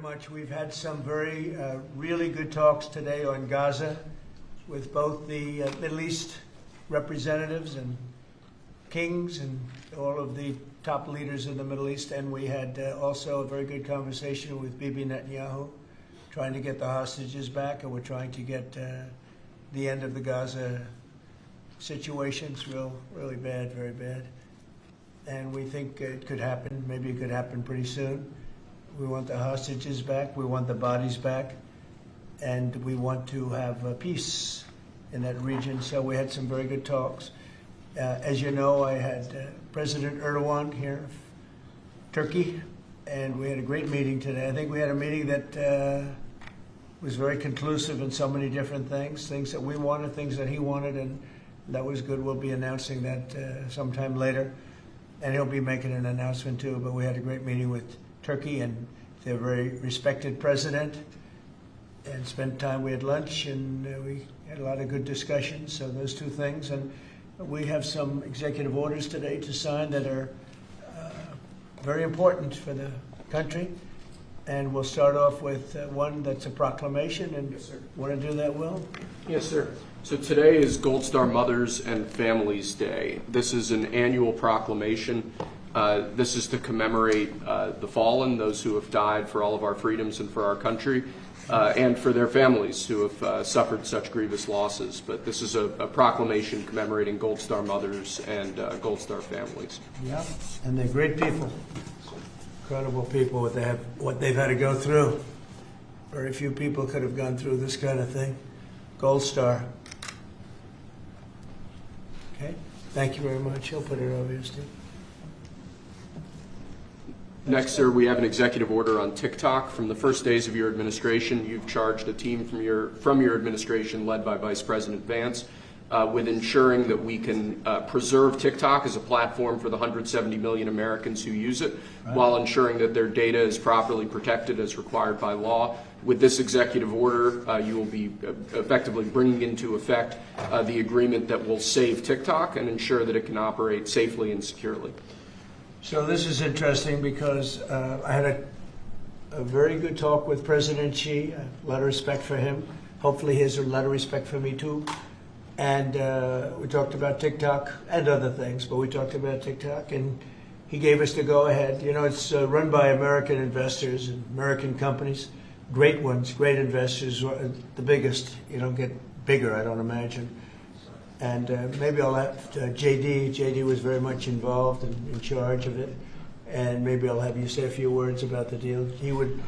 much. We've had some very really good talks today on Gaza with both the Middle East representatives and kings and all of the top leaders in the Middle East. And we had also a very good conversation with Bibi Netanyahu, trying to get the hostages back, and we're trying to get the end of the Gaza situation. It's really bad, very bad. And we think it could happen. Maybe it could happen pretty soon. We want the hostages back. We want the bodies back. And we want to have peace in that region. So we had some very good talks. As you know, I had President Erdogan here, Turkey, and we had a great meeting today. I think we had a meeting that was very conclusive in so many different things that we wanted, things that he wanted, and that was good. We'll be announcing that sometime later. And he'll be making an announcement too. But we had a great meeting with Turkey, and they're a very respected president, and spent time. We had lunch, and we had a lot of good discussions. So those two things. And we have some executive orders today to sign that are very important for the country. And we'll start off with one that's a proclamation. And yes, sir. Want to do that, Will? Yes, sir. So today is Gold Star Mothers and Families Day. This is an annual proclamation. This is to commemorate the fallen, those who have died for all of our freedoms and for our country, and for their families who have suffered such grievous losses. But this is a proclamation commemorating Gold Star Mothers and Gold Star families. Yeah, and they're great people, incredible people. What they've had to go through. Very few people could have gone through this kind of thing. Gold Star. Okay, thank you very much. I'll put it over here, Steve. Next, sir, we have an executive order on TikTok. From the first days of your administration, you've charged a team from your administration, led by Vice President Vance, with ensuring that we can preserve TikTok as a platform for the 170 million Americans who use it, right, while ensuring that their data is properly protected as required by law. With this executive order, you will be effectively bringing into effect the agreement that will save TikTok and ensure that it can operate safely and securely. So this is interesting because I had a very good talk with President Xi, a lot of respect for him. Hopefully he has a lot of respect for me too. And we talked about TikTok and other things, but we talked about TikTok, and he gave us the go-ahead. You know, it's run by American investors and American companies, great ones, great investors, the biggest. You don't get bigger, I don't imagine. And maybe I'll have JD. JD was very much involved and in charge of it. And maybe I'll have you say a few words about the deal. He would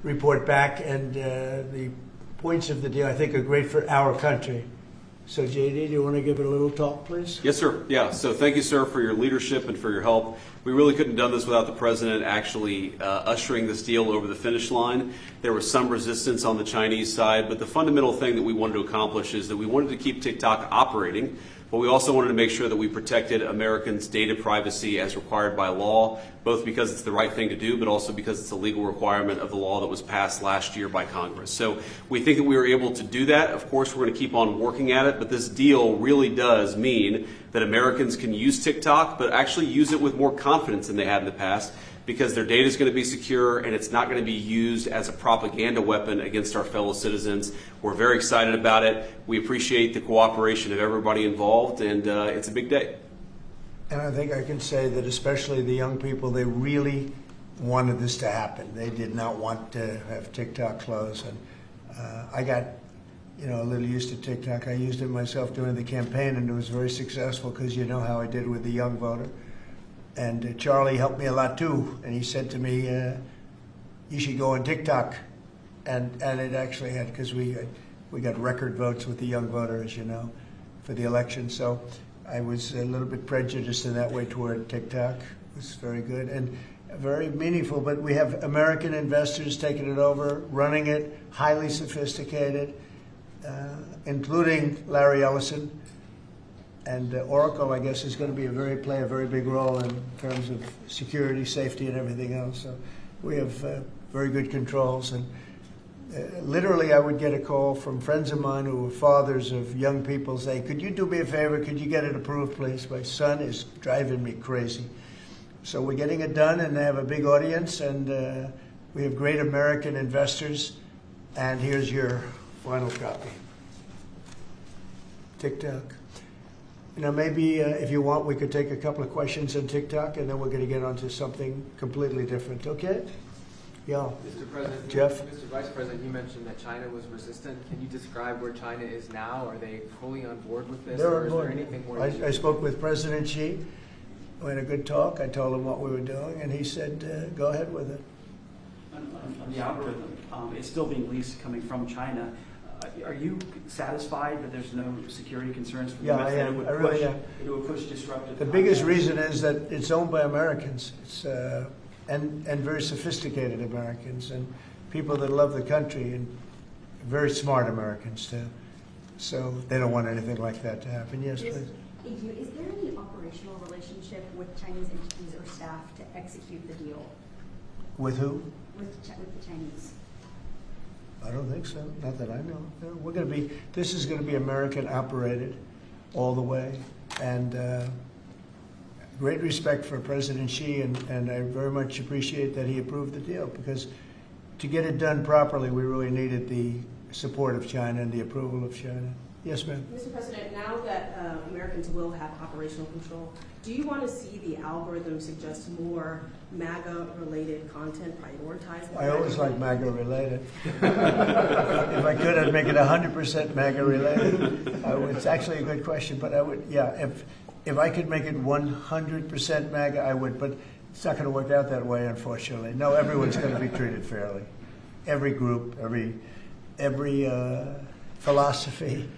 report back, and the points of the deal, I think, are great for our country. So, JD, do you want to give it a little talk, please? Yes, sir. Yeah. So thank you, sir, for your leadership and for your help. We really couldn't have done this without the president actually ushering this deal over the finish line. There was some resistance on the Chinese side, but the fundamental thing that we wanted to accomplish is that we wanted to keep TikTok operating, but we also wanted to make sure that we protected Americans' data privacy as required by law, both because it's the right thing to do, but also because it's a legal requirement of the law that was passed last year by Congress. So we think that we were able to do that. Of course, we're going to keep on working at it, but this deal really does mean that Americans can use TikTok, but actually use it with more confidence than they had in the past, because their data is going to be secure and it's not going to be used as a propaganda weapon against our fellow citizens. We're very excited about it. We appreciate the cooperation of everybody involved, and it's a big day. And I think I can say that especially the young people, they really wanted this to happen. They did not want to have TikTok close. And I got, a little used to TikTok. I used it myself during the campaign, and it was very successful because you know how I did with the young voter. And Charlie helped me a lot too, and he said to me, you should go on TikTok. And it actually had, because we got record votes with the young voter, as you know, for the election. So I was a little bit prejudiced in that way toward TikTok. It was very good and very meaningful, but we have American investors taking it over, running it, highly sophisticated, including Larry Ellison. And Oracle, I guess, is going to play a very big role in terms of security, safety, and everything else. So we have very good controls. And literally, I would get a call from friends of mine who were fathers of young people saying, could you do me a favor? Could you get it approved, please? My son is driving me crazy. So we're getting it done, and they have a big audience, and We have great American investors, and here's your final copy. TikTok. You know, maybe if you want, we could take a couple of questions on TikTok, and then we're going to get onto something completely different. Okay? Yeah. Mr. President, Jeff? Mr. Vice President, you mentioned that China was resistant. Can you describe where China is now? Are they fully on board with this, They're or on is board. there anything more? I spoke with President Xi. We had a good talk. I told him what we were doing, and he said, go ahead with it. On the algorithm, it's still being leased coming from China. Are you satisfied that there's no security concerns from Yeah, the US? I That am. it would I really push, am. it would push disruptive The biggest content? reason is that it's owned by Americans. It's, and very sophisticated Americans and people that love the country and very smart Americans too. So they don't want anything like that to happen. Yes, please. Thank you. Is there any operational relationship with Chinese entities or staff to execute the deal With who? with the Chinese? I don't think so. Not that I know. No, we're going to be. This is going to be American operated all the way, and great respect for President Xi, and I very much appreciate that he approved the deal because to get it done properly, we really needed the support of China and the approval of China. Yes, ma'am. Mr. President, now that Americans will have operational control, do you want to see the algorithm suggest more MAGA-related content prioritized? I always like MAGA related. If I could, I'd make it 100% MAGA related. It's actually a good question, but I would, yeah, if I could make it 100% MAGA, I would, but it's not going to work out that way, unfortunately. No, everyone's going to be treated fairly. Every group, every philosophy,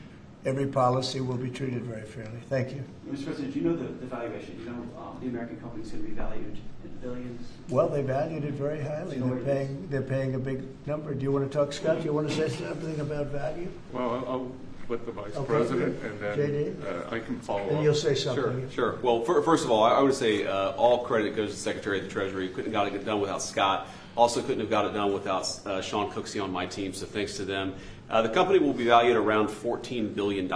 every policy will be treated very fairly. Thank you. Mr. President, do you know the valuation? Do you know the American company is going to be valued in billions? Well, they valued it very highly. So They're paying a big number. Do you want to talk, Scott? Do you want to say something about value? Well, I'll let the Vice Okay, President, good. and then JD? I can follow And up. you'll say Sure, something. sure. Well, first of all, I would say all credit goes to the Secretary of the Treasury. Couldn't have got it done without Scott. Also couldn't have got it done without Sean Cooksey on my team, so thanks to them. The company will be valued around $14 billion.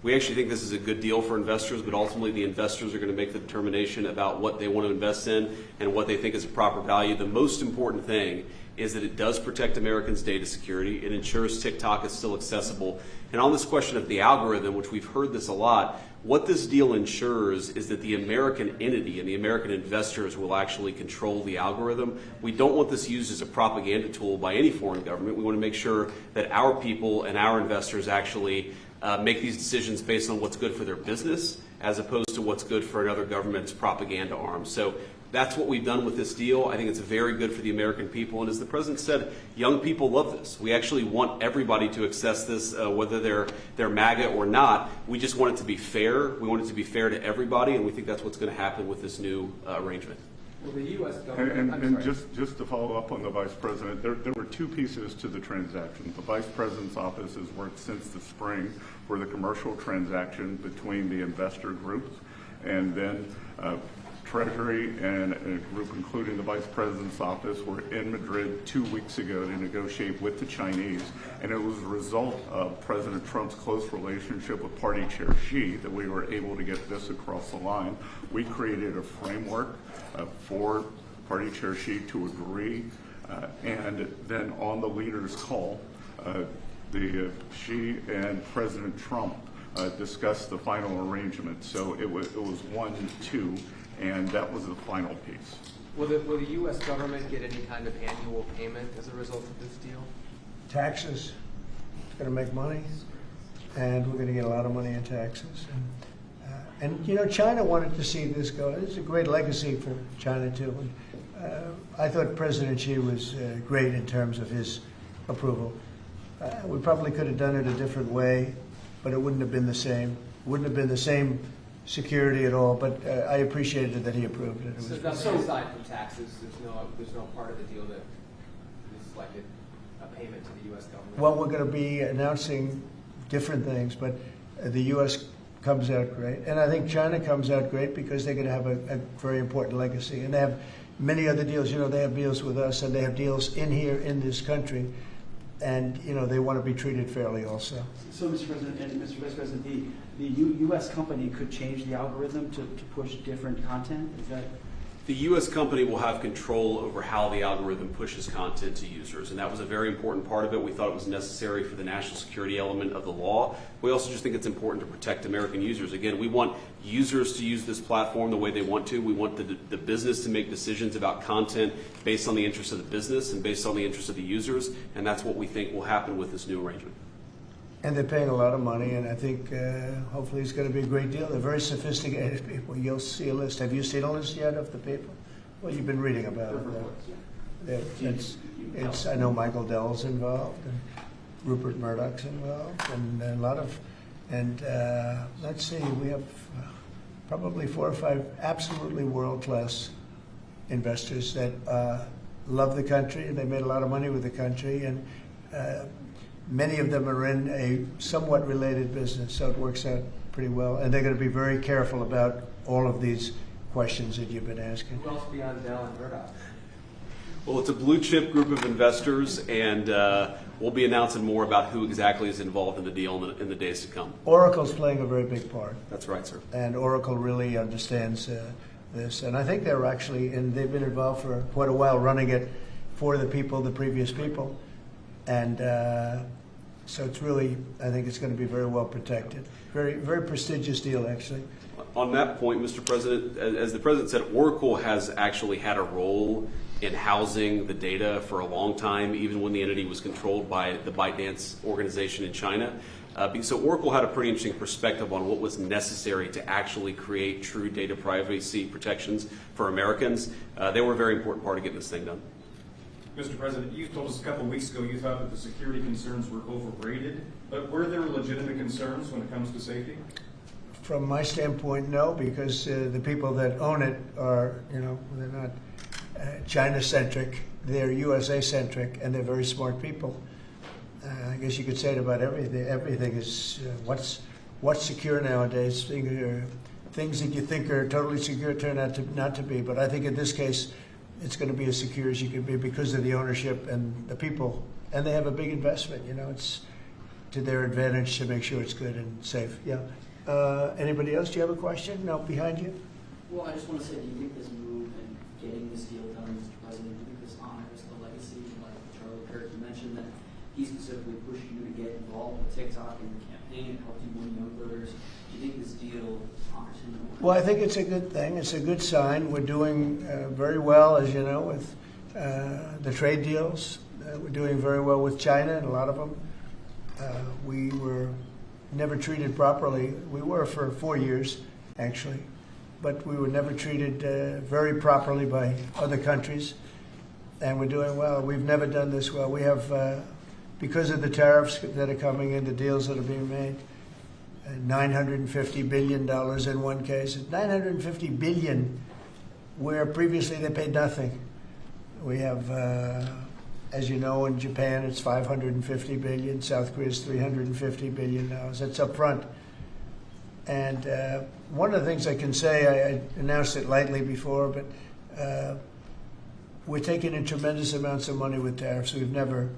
We actually think this is a good deal for investors, but ultimately the investors are going to make the determination about what they want to invest in and what they think is a proper value. The most important thing is that it does protect Americans' data security. It ensures TikTok is still accessible. And on this question of the algorithm, which we've heard this a lot, what this deal ensures is that the American entity and the American investors will actually control the algorithm. We don't want this used as a propaganda tool by any foreign government. We want to make sure that our people and our investors actually make these decisions based on what's good for their business as opposed to what's good for another government's propaganda arm. So that's what we've done with this deal. I think it's very good for the American people. And as the President said, young people love this. We actually want everybody to access this, whether they're MAGA or not. We just want it to be fair. We want it to be fair to everybody, and we think that's what's going to happen with this new arrangement. Will the U.S. government? I'm And sorry. just to follow up on the Vice President, there were two pieces to the transaction. The Vice President's office has worked since the spring for the commercial transaction between the investor groups, and then Treasury and a group including the Vice President's office were in Madrid 2 weeks ago to negotiate with the Chinese, and it was a result of President Trump's close relationship with Party Chair Xi that we were able to get this across the line. We created a framework for Party Chair Xi to agree, and then on the leaders' call, Xi and President Trump discussed the final arrangement. So it was 1-2. And that was the final piece. Will the U.S. government get any kind of annual payment as a result of this deal? Taxes. It's going to make money, and we're going to get a lot of money in taxes. And you know, China wanted to see this go. It's a great legacy for China too. And, I thought President Xi was great in terms of his approval. We probably could have done it a different way, but it wouldn't have been the same. Wouldn't have been the same security at all, but I appreciated that he approved it. So that's aside from taxes. There's no part of the deal that is like a payment to the U.S. government. Well, we're going to be announcing different things, but the U.S. comes out great, and I think China comes out great because they're going to have a very important legacy, and they have many other deals. You know, they have deals with us, and they have deals in here in this country, and you know they want to be treated fairly also. So, Mr. President and Mr. Vice President, the U.S. company could change the algorithm to push different content? Is that? The U.S. company will have control over how the algorithm pushes content to users, and that was a very important part of it. We thought it was necessary for the national security element of the law. We also just think it's important to protect American users. Again, we want users to use this platform the way they want to. We want the business to make decisions about content based on the interests of the business and based on the interests of the users, and that's what we think will happen with this new arrangement. And they're paying a lot of money, and I think hopefully it's going to be a great deal. They're very sophisticated people. You'll see a list. Have you seen a list yet of the people? Well, you've been reading about it. It's. I know Michael Dell's involved, and Rupert Murdoch's involved, and a lot of. And let's see, we have probably 4 or 5 absolutely world-class investors that love the country. They made a lot of money with the country, and many of them are in a somewhat related business, so it works out pretty well. And they're going to be very careful about all of these questions that you've been asking. Who else beyond Dell and Murdoch? Well, it's a blue chip group of investors, and we'll be announcing more about who exactly is involved in the deal in the days to come. Oracle's playing a very big part. That's right, sir. And Oracle really understands this. And I think they're actually, and they've been involved for quite a while running it for the people, the previous people. And so it's really, I think it's going to be very well protected. Very, very prestigious deal, actually. On that point, Mr. President, as the President said, Oracle has actually had a role in housing the data for a long time, even when the entity was controlled by the ByteDance organization in China. So Oracle had a pretty interesting perspective on what was necessary to actually create true data privacy protections for Americans. They were a very important part of getting this thing done. Mr. President, you told us a couple of weeks ago you thought that the security concerns were overrated, but were there legitimate concerns when it comes to safety? From my standpoint, no, because the people that own it are, they're not China-centric, they're USA-centric, and they're very smart people. I guess you could say it about everything. Everything is what's secure nowadays. Things that you think are totally secure turn out to not to be. But I think in this case, it's going to be as secure as you can be because of the ownership and the people. And they have a big investment. It's to their advantage to make sure it's good and safe. Yeah. Anybody else? Do you have a question? No, behind you. Well, I just want to say, do you think this move and getting this deal done, Mr. President, do you think this honors the legacy, like Charlie Kirk, you mentioned that he specifically pushed you to get involved with TikTok and the campaign and helped you win young voters? Do you think this deal honors him? Well, I think it's a good thing. It's a good sign. We're doing very well, as you know, with the trade deals. We're doing very well with China, and a lot of them. We were never treated properly. We were for 4 years, actually. But we were never treated very properly by other countries. And we're doing well. We've never done this well. We have, because of the tariffs that are coming in, the deals that are being made, $950 billion in one case. $950 billion, where previously they paid nothing. We have, as you know, in Japan it's $550 billion. South Korea is $350 billion. That's up front. And one of the things I can say, I announced it lightly before, but we're taking in tremendous amounts of money with tariffs. We've never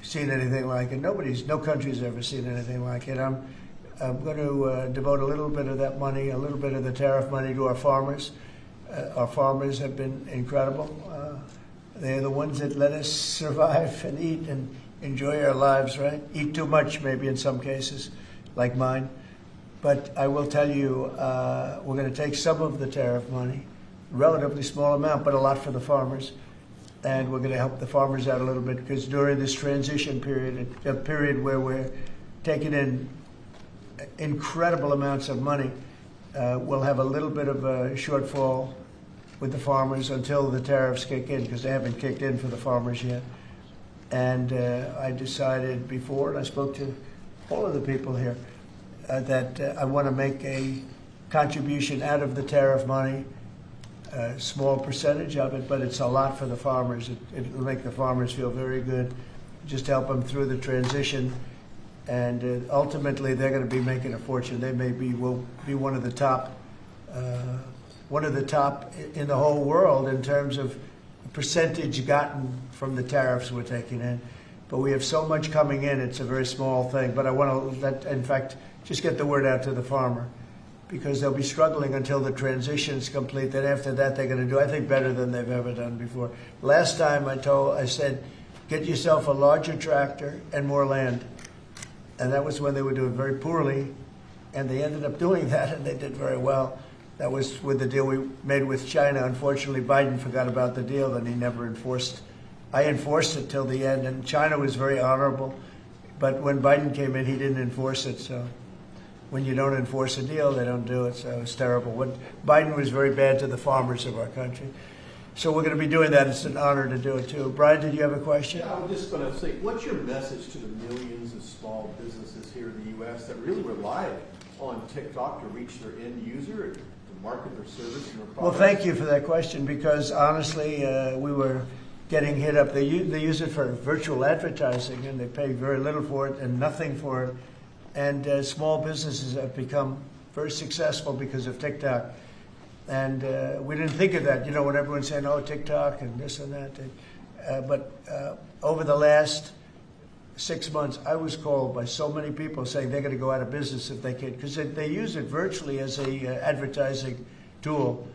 seen anything like it. No country's ever seen anything like it. I'm going to devote a little bit of that money, a little bit of the tariff money to our farmers. Our farmers have been incredible. They're the ones that let us survive and eat and enjoy our lives, right? Eat too much, maybe in some cases, like mine. But I will tell you, we're going to take some of the tariff money, relatively small amount, but a lot for the farmers. And we're going to help the farmers out a little bit because during this transition period, a period where we're taking in incredible amounts of money, we'll have a little bit of a shortfall with the farmers until the tariffs kick in because they haven't kicked in for the farmers yet. And I decided before, and I spoke to all of the people here, that I want to make a contribution out of the tariff money, a small percentage of it, but it's a lot for the farmers. It'll make the farmers feel very good, just help them through the transition. And ultimately, they're going to be making a fortune. They will be one of the top in the whole world in terms of percentage gotten from the tariffs we're taking in. But we have so much coming in; it's a very small thing. But I want to, in fact, just get the word out to the farmer. because they'll be struggling until the transition's complete. Then after that, they're going to do, I think, better than they've ever done before. Last time I said, get yourself a larger tractor and more land. And that was when they were doing very poorly, and they ended up doing that, and they did very well. That was with the deal we made with China. Unfortunately, Biden forgot about the deal, and he never enforced. I enforced it till the end, and China was very honorable. But when Biden came in, he didn't enforce it. So when you don't enforce a deal, they don't do it. So it's terrible. Biden was very bad to the farmers of our country. So we're going to be doing that. It's an honor to do it, too. Brian, did you have a question? Yeah, I was just going to say, what's your message to the millions of small businesses here in the U.S. that really rely on TikTok to reach their end user, to market their service and their product? Well, thank you for that question, because honestly, we were getting hit up. They use it for virtual advertising, and they pay very little for it and nothing for it. And small businesses have become very successful because of TikTok. And we didn't think of that, when everyone's saying, oh, TikTok and this and that. But over the last 6 months, I was called by so many people saying they're going to go out of business if they can, because they use it virtually as a advertising tool.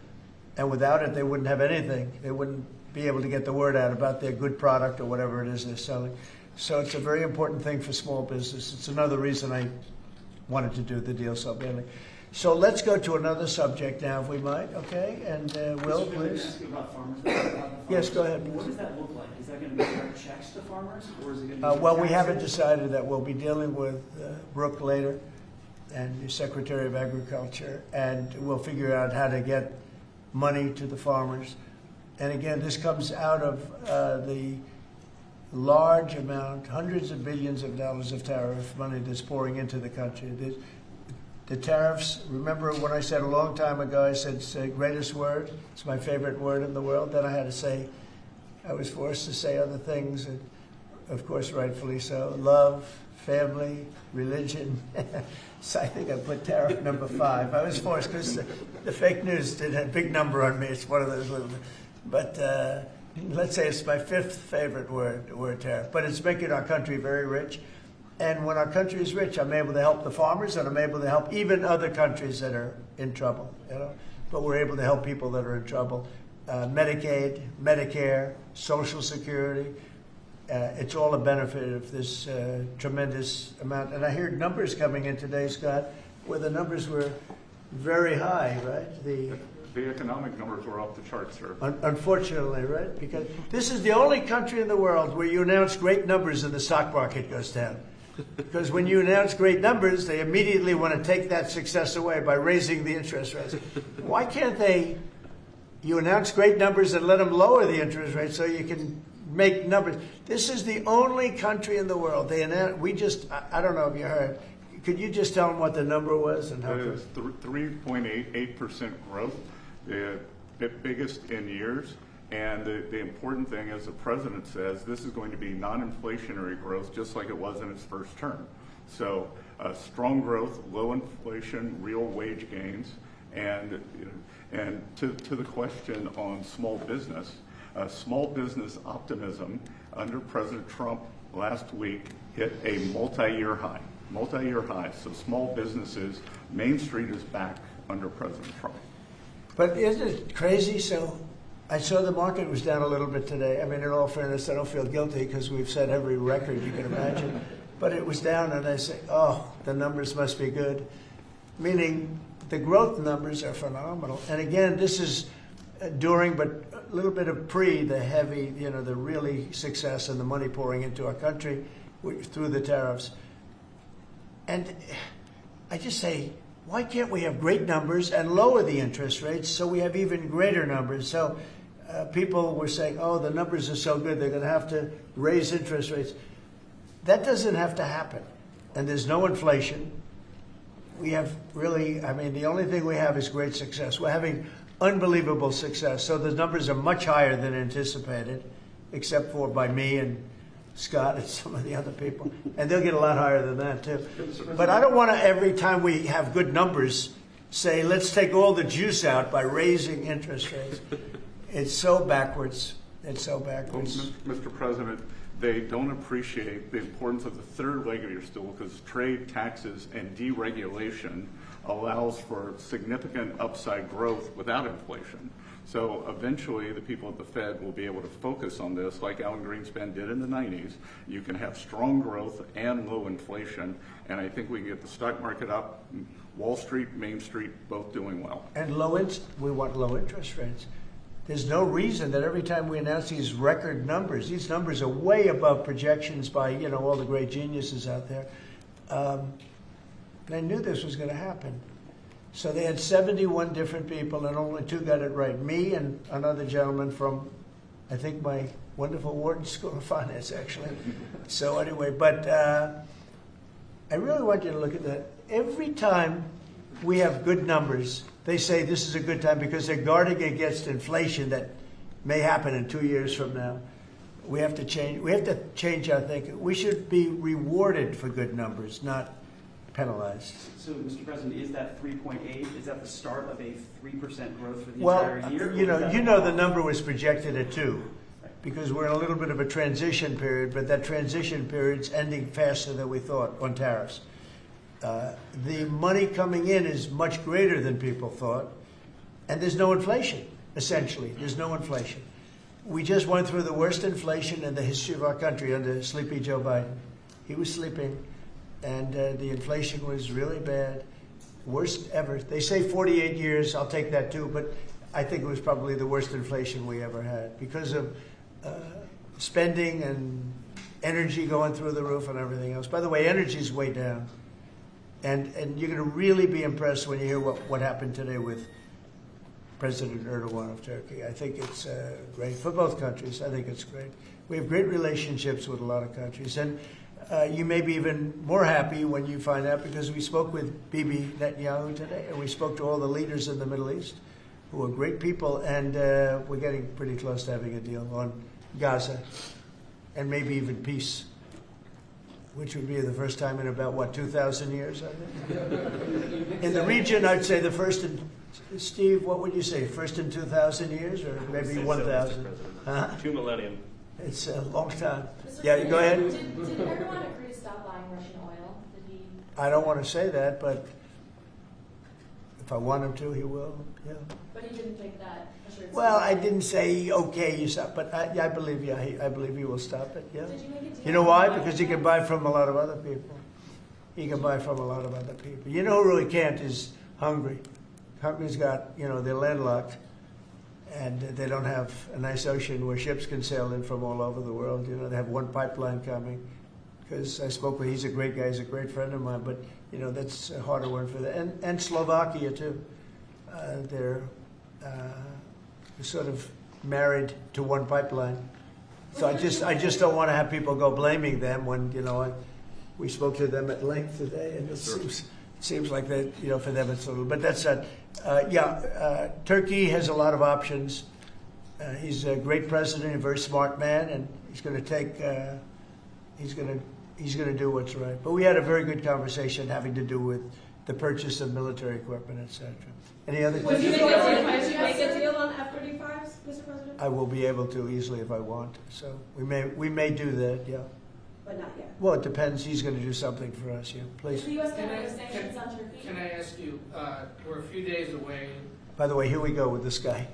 And without it, they wouldn't have anything. They wouldn't be able to get the word out about their good product or whatever it is they're selling. So it's a very important thing for small business. It's another reason I wanted to do the deal so badly. So let's go to another subject now, if we might, okay? And Will, please. Ask you about farmers. Yes, go ahead. What does that look like? Is that going to be direct checks to farmers, or is it going to be Well, we haven't decided that. We'll be dealing with Brooke later, and the Secretary of Agriculture, and we'll figure out how to get money to the farmers. And again, this comes out of the large amount, hundreds of billions of dollars of tariff money that's pouring into the country. The tariffs, remember when I said a long time ago, I said it's the greatest word, it's my favorite word in the world. Then I had to say, I was forced to say other things, and of course, rightfully so. Love, family, religion. So I think I put tariff number 5. I was forced because the fake news did a big number on me. It's one of those little, but let's say it's my 5th favorite word tariff. But it's making our country very rich. And when our country is rich, I'm able to help the farmers, and I'm able to help even other countries that are in trouble. But we're able to help people that are in trouble. Medicaid, Medicare, Social Security. It's all a benefit of this tremendous amount. And I heard numbers coming in today, Scott, where the numbers were very high, right? The economic numbers were off the charts, sir. Unfortunately, right? Because this is the only country in the world where you announce great numbers and the stock market goes down. Because when you announce great numbers, they immediately want to take that success away by raising the interest rates. Why can't you announce great numbers and let them lower the interest rate so you can make numbers? This is the only country in the world. I don't know if you heard. Could you just tell them what the number was? And how it was 3.88% growth, the biggest in years. And the important thing, as the president says, this is going to be non-inflationary growth, just like it was in its first term. So strong growth, low inflation, real wage gains. And to the question on small business optimism under President Trump last week hit a multi-year high. So small businesses, Main Street is back under President Trump. But isn't it crazy? So I saw the market was down a little bit today. I mean, in all fairness, I don't feel guilty because we've set every record you can imagine. But it was down, and I say, oh, the numbers must be good. Meaning the growth numbers are phenomenal. And again, this is during, but a little bit of the heavy, the really success and the money pouring into our country through the tariffs. And I just say, why can't we have great numbers and lower the interest rates so we have even greater numbers? So people were saying, oh, the numbers are so good, they're going to have to raise interest rates. That doesn't have to happen. And there's no inflation. We have the only thing we have is great success. We're having unbelievable success. So the numbers are much higher than anticipated, except for by me and Scott and some of the other people. And they'll get a lot higher than that, too. But I don't want to, every time we have good numbers, say, let's take all the juice out by raising interest rates. It's so backwards. It's so backwards. Well, Mr. President, they don't appreciate the importance of the third leg of your stool, because trade, taxes, and deregulation allows for significant upside growth without inflation. So eventually the people at the Fed will be able to focus on this like Alan Greenspan did in the 90s. You can have strong growth and low inflation, and I think we can get the stock market up, Wall Street, Main Street, both doing well. And we want low interest rates. There's no reason that every time we announce these record numbers, these numbers are way above projections by, all the great geniuses out there. They knew this was going to happen. So they had 71 different people, and only 2 got it right. Me and another gentleman from, I think, my wonderful Wharton School of Finance, actually. So anyway, but I really want you to look at that. Every time we have good numbers, they say this is a good time because they're guarding against inflation that may happen in 2 years from now. We have to change our thinking. We should be rewarded for good numbers, not penalized. So, Mr. President, is that 3.8? Is that the start of a 3% growth for the Well, entire year? the number was projected at 2, because we're in a little bit of a transition period, but that transition period's ending faster than we thought on tariffs. The money coming in is much greater than people thought, and there's no inflation, essentially. There's no inflation. We just went through the worst inflation in the history of our country under Sleepy Joe Biden. He was sleeping, and the inflation was really bad, worst ever. They say 48 years, I'll take that too, but I think it was probably the worst inflation we ever had because of spending and energy going through the roof and everything else. By the way, energy's way down. And you're going to really be impressed when you hear what happened today with President Erdogan of Turkey. I think it's great for both countries. I think it's great. We have great relationships with a lot of countries. And you may be even more happy when you find out, because we spoke with Bibi Netanyahu today, and we spoke to all the leaders in the Middle East, who are great people, and we're getting pretty close to having a deal on Gaza, and maybe even peace, which would be the first time in about, 2,000 years, I think? In the region, I'd say the first in, Steve, what would you say, first in 2,000 years, or maybe 1,000? Huh? 2 millennium. It's a long time. Yeah, go ahead. Did Erdogan agree to stop buying Russian oil? Did he? I don't want to say that, but if I want him to, he will, yeah. But he didn't take that assurance. Well, I didn't say, okay, you stop, but I believe you. I believe he will stop it, yeah. Did you make a deal? You know why? Because he can buy from a lot of other people. He can buy from a lot of other people. You know who really can't is Hungary. Hungary's got, they're landlocked, and they don't have a nice ocean where ships can sail in from all over the world. They have one pipeline coming. Because I spoke with, he's a great guy, he's a great friend of mine, but, that's a harder one for them. And Slovakia, too. They're sort of married to one pipeline. So I just don't want to have people go blaming them when, we spoke to them at length today, and it seems like that, for them it's a little, but that's not, Turkey has a lot of options. He's a great president, a very smart man, and he's going to take, he's going to do what's right. But we had a very good conversation having to do with the purchase of military equipment, etc. Any other questions? Would you make a deal on F-35s, Mr. President? I will be able to easily if I want. So we may do that, yeah. But not yet. Well, it depends. He's going to do something for us, yeah. Please. The U.S. can sanctions on Turkey. Can I ask you, we're a few days away. By the way, here we go with this guy.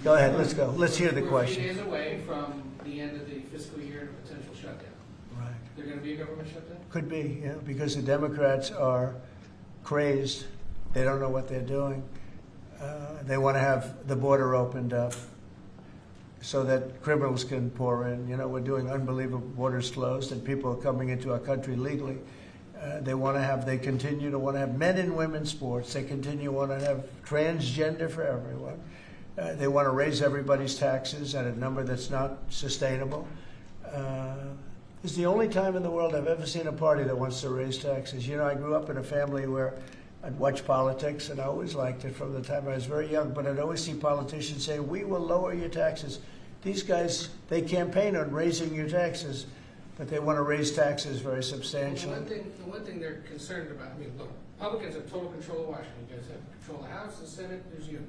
Go ahead, let's go. Let's hear the question. We're a few days away from the end of the fiscal year and a potential shutdown. Right. There's going to be a government shutdown? Could be, yeah, because the Democrats are crazed. They don't know what they're doing. They want to have the border opened up so that criminals can pour in. We're doing unbelievable borders closed, and people are coming into our country legally. They continue to want to have men and women sports. They continue to want to have transgender for everyone. They want to raise everybody's taxes at a number that's not sustainable. It's the only time in the world I've ever seen a party that wants to raise taxes. I grew up in a family where I'd watch politics, and I always liked it from the time I was very young, but I'd always see politicians say, we will lower your taxes. These guys, they campaign on raising your taxes, but they want to raise taxes very substantially. Well, the one thing they're concerned about, look, Republicans have total control of Washington. You guys have control of the House, the Senate, there's you.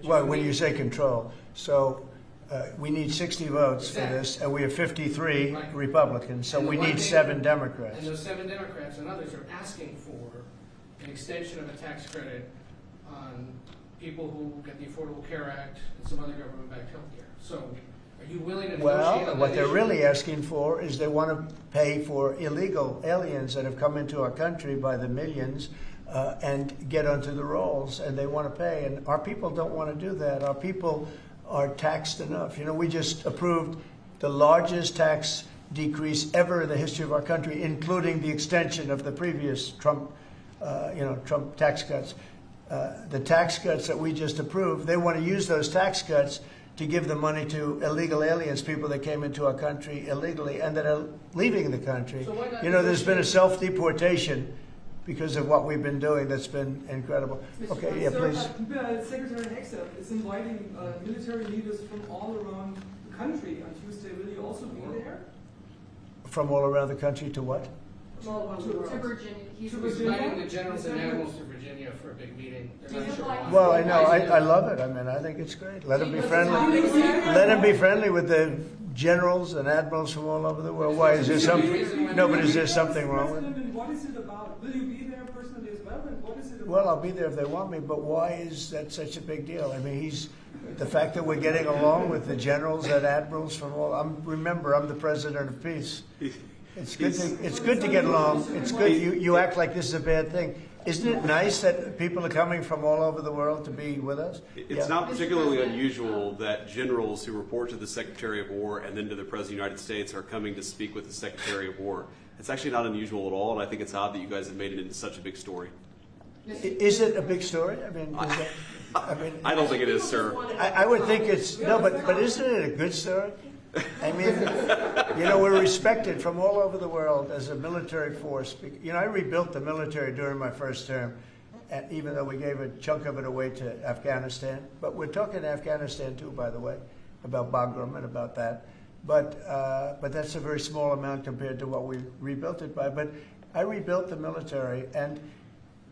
Well, when you say control, so we need 60 votes for this, and we have 53 Republicans, so we need 7 Democrats. And those 7 Democrats and others are asking for an extension of a tax credit on people who get the Affordable Care Act and some other government-backed health care. So are you willing to negotiate Well, on that what they're issue? really asking for is they want to pay for illegal aliens that have come into our country by the millions and get onto the rolls, and they want to pay. And our people don't want to do that. Our people are taxed enough. You know, we just approved the largest tax decrease ever in the history of our country, including the extension of the previous Trump tax cuts. The tax cuts that we just approved, they want to use those tax cuts to give the money to illegal aliens, people that came into our country illegally and that are leaving the country. So why not You know, there's been a self-deportation because of what we've been doing that's been incredible. Okay, yeah, please. Secretary Hegseth is inviting military leaders from all around the country on Tuesday. Will you also be there? From all around the country to what? To Virginia. He's He's inviting the generals and admirals to Virginia for a big meeting. They're not sure why. Well, I know. I love it. I mean, I think it's great. Let them be friendly. Let them be friendly with the generals and admirals from all over the world. Why is there something? No, but is there something wrong with it? What is it about? Will you be there personally as well? And what is it about? Well, I'll be there if they want me. But why is that such a big deal? I mean, the fact that we're getting along with the generals and admirals from all. Remember, I'm the president of peace. It's good to get along. It's good. You act like this is a bad thing. Isn't it nice that people are coming from all over the world to be with us? It's not particularly unusual that generals who report to the Secretary of War and then to the President of the United States are coming to speak with the Secretary of War. It's actually not unusual at all, and I think it's odd that you guys have made it into such a big story. Is it a big story? I mean, I don't think it is, sir. I would think it's no, but isn't it a good story? I mean, you know, we're respected from all over the world as a military force. You know, I rebuilt the military during my first term, even though we gave a chunk of it away to Afghanistan. But we're talking Afghanistan too, by the way, about Bagram and about that. But that's a very small amount compared to what we rebuilt it by. But I rebuilt the military, and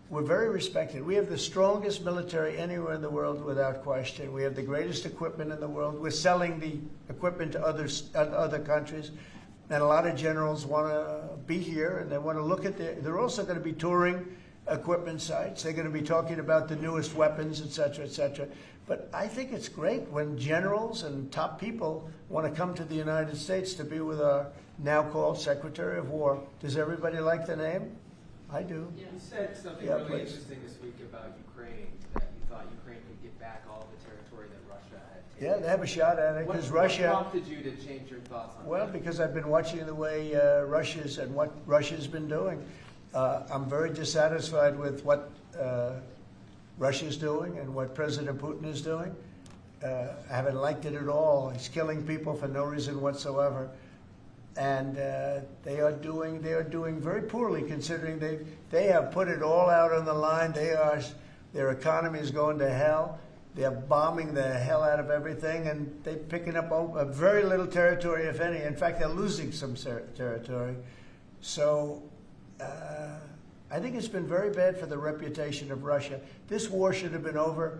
we're very respected. We have the strongest military anywhere in the world without question. We have the greatest equipment in the world. We're selling the equipment to other countries. And a lot of generals want to be here and they want to look at they're also going to be touring equipment sites. They're going to be talking about the newest weapons, et cetera, et cetera. But I think it's great when generals and top people want to come to the United States to be with our now called Secretary of War. Does everybody like the name? I do. You said something Yeah, really please. interesting this week about Ukraine, that you thought Ukraine could get back all the territory that Russia had taken. Yeah, they have a shot at it because Russia. What prompted you to change your thoughts on Well, that? because I've been watching the way what Russia's been doing. I'm very dissatisfied with what Russia's doing and what President Putin is doing. I haven't liked it at all. He's killing people for no reason whatsoever. And they are doing very poorly, considering they have put it all out on the line. Their economy is going to hell. They're bombing the hell out of everything, and they're picking up a very little territory, if any. In fact, they're losing some territory. So I think it's been very bad for the reputation of Russia. This war should have been over.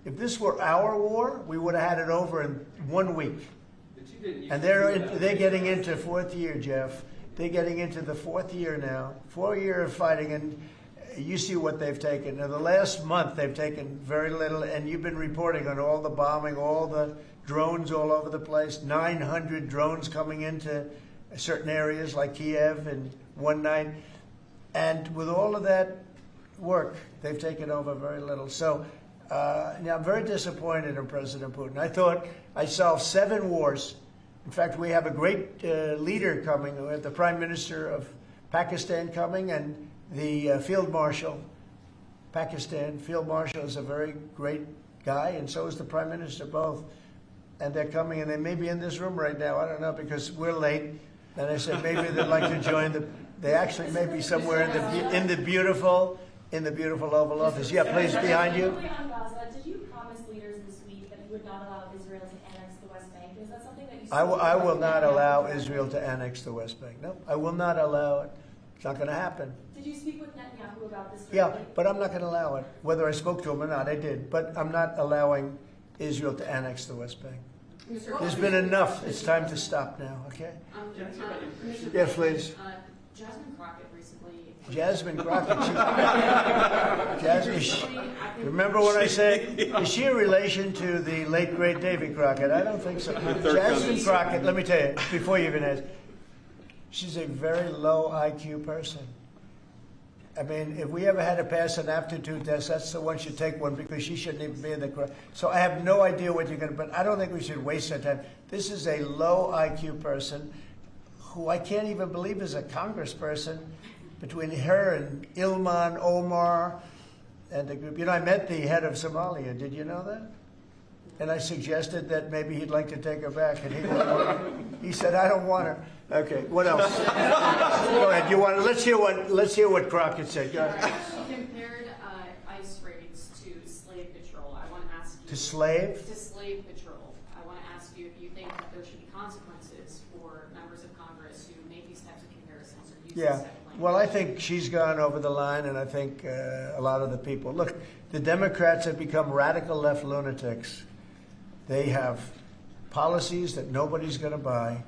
If this were our war, we would have had it over in 1 week. And they're getting into fourth year, Jeff. They're getting into the fourth year now. 4 years of fighting, and you see what they've taken. In the last month, they've taken very little, and you've been reporting on all the bombing, all the drones all over the place. 900 drones coming into certain areas like Kiev in one night. And with all of that work, they've taken over very little. So now I'm very disappointed in President Putin. I thought I solved 7 wars. In fact, we have a great leader coming. We have the Prime Minister of Pakistan coming and the Field Marshal. Pakistan Field Marshal is a very great guy, and so is the Prime Minister, both. And they're coming, and they may be in this room right now. I don't know, because we're late. And I said maybe they'd like to join they actually may be somewhere in the beautiful Oval Office. Yeah, please, behind you. On Gaza, did you promise leaders this week that you would not allow Israel to annex the West Bank? Is that something that you I will not allow Israel to annex the West Bank. No, I will not allow it. It's not going to happen. Did you speak with Netanyahu about this? Yeah, but I'm not going to allow it. Whether I spoke to him or not, I did. But I'm not allowing Israel to annex the West Bank. There's been enough. It's time to stop now, okay? Can I say about immigration? Yes, please. Jasmine Crockett recently. Jasmine Crockett. Remember when I said, is she a relation to the late, great Davy Crockett? I don't think so. Jasmine Crockett, let me tell you, before you even ask, she's a very low IQ person. I mean, if we ever had to pass an aptitude test, that's the one should take one because she shouldn't even be in the crowd. So I have no idea what you're going to, but I don't think we should waste our time. This is a low IQ person who I can't even believe is a congressperson. Between her and Ilhan Omar and the group. You know, I met the head of Somalia. Did you know that? And I suggested that maybe he'd like to take her back. And he said, I don't want her. Okay, what else? Go ahead. You want? Let's hear what Crockett said. Go ahead. She compared ICE raids to slave patrol. I want to ask you. To slave? To slave patrol. I want to ask you if you think that there should be consequences for members of Congress who make these types of comparisons or use this type of language. Well, I think she's gone over the line, and I think a lot of the people. Look, the Democrats have become radical left lunatics. They have policies that nobody's going to buy.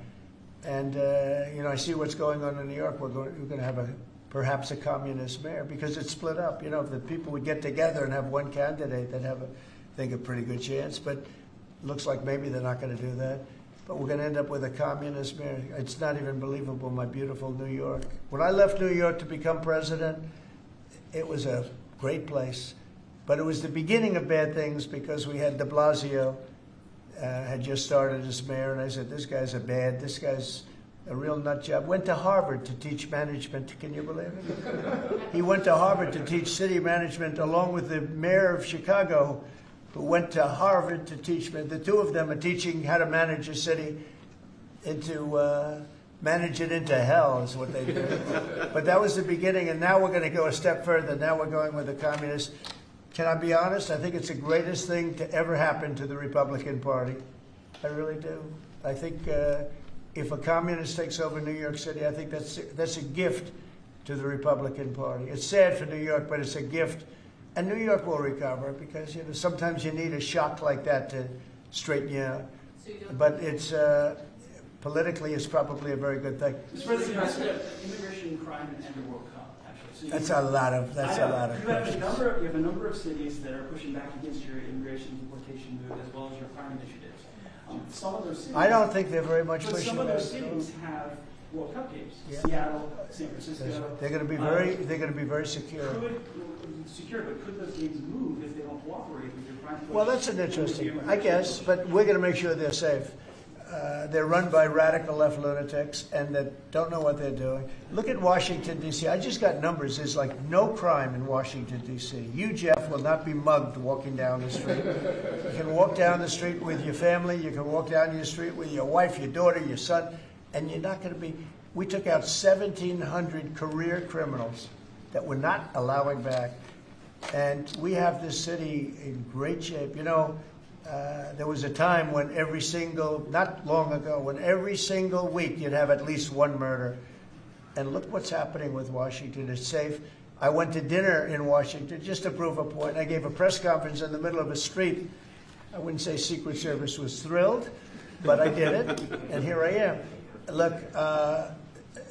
And, you know, I see what's going on in New York. We're going to have perhaps a communist mayor because it's split up. You know, if the people would get together and have one candidate, they'd have, I think, a pretty good chance. But it looks like maybe they're not going to do that. But we're going to end up with a communist mayor. It's not even believable, my beautiful New York. When I left New York to become president, it was a great place. But it was the beginning of bad things because we had de Blasio had just started as mayor. And I said, this guy's this guy's a real nut job. Went to Harvard to teach management. Can you believe it? He went to Harvard to teach city management along with the mayor of Chicago, who went to Harvard to teach. The two of them are teaching how to manage a city manage it into hell is what they do. But that was the beginning, and now we're going to go a step further. Now we're going with the communists. Can I be honest? I think it's the greatest thing to ever happen to the Republican Party. I really do. I think if a communist takes over New York City, I think that's a gift to the Republican Party. It's sad for New York, but it's a gift. And New York will recover because, you know, sometimes you need a shock like that to straighten you out. But it's politically, it's probably a very good thing. Mr. President, immigration, crime, and the World Cup. Actually, so that's a lot of questions. You have a number of cities that are pushing back against your immigration deportation move as well as your crime initiatives. Some of those cities, I don't think they're very much pushing back. Some of those cities have World Cup games. Yeah. Seattle, San Francisco. They're going to be very secure. But could those games move if they don't cooperate with your crime? Well, that's an interesting, I guess, but we're going to make sure they're safe. They're run by radical left lunatics and that don't know what they're doing. Look at Washington, D.C. I just got numbers. There's like no crime in Washington, D.C. You, Jeff, will not be mugged walking down the street. You can walk down the street with your family. You can walk down your street with your wife, your daughter, your son, and you're not going to be. We took out 1,700 career criminals that we're not allowing back. And we have this city in great shape. You know, there was a time when not long ago, when every single week you'd have at least one murder. And look what's happening with Washington. It's safe. I went to dinner in Washington just to prove a point. I gave a press conference in the middle of a street. I wouldn't say Secret Service was thrilled, but I did it, and here I am. Look,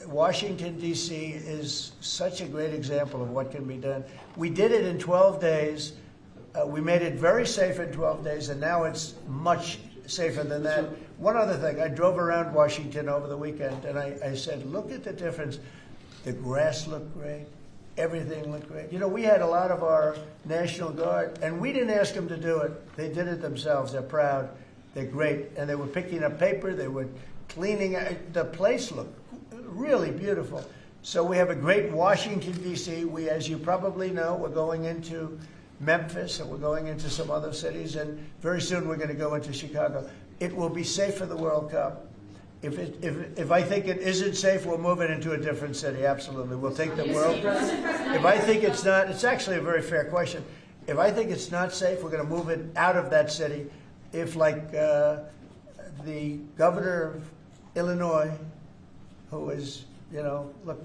Washington, D.C. is such a great example of what can be done. We did it in 12 days. We made it very safe in 12 days, and now it's much safer than that. One other thing, I drove around Washington over the weekend, and I said, look at the difference. The grass looked great. Everything looked great. You know, we had a lot of our National Guard, and we didn't ask them to do it. They did it themselves. They're proud. They're great. And they were picking up paper. They were cleaning. The place looked really beautiful. So we have a great Washington, D.C. We, as you probably know, we're going into Memphis, and we're going into some other cities, and very soon we're going to go into Chicago. It will be safe for the World Cup. If I think it isn't safe, we'll move it into a different city. Absolutely, we'll take the World Cup. If I think it's not, it's actually a very fair question. If I think it's not safe, we're going to move it out of that city. If, like the governor of Illinois, who is, you know, look,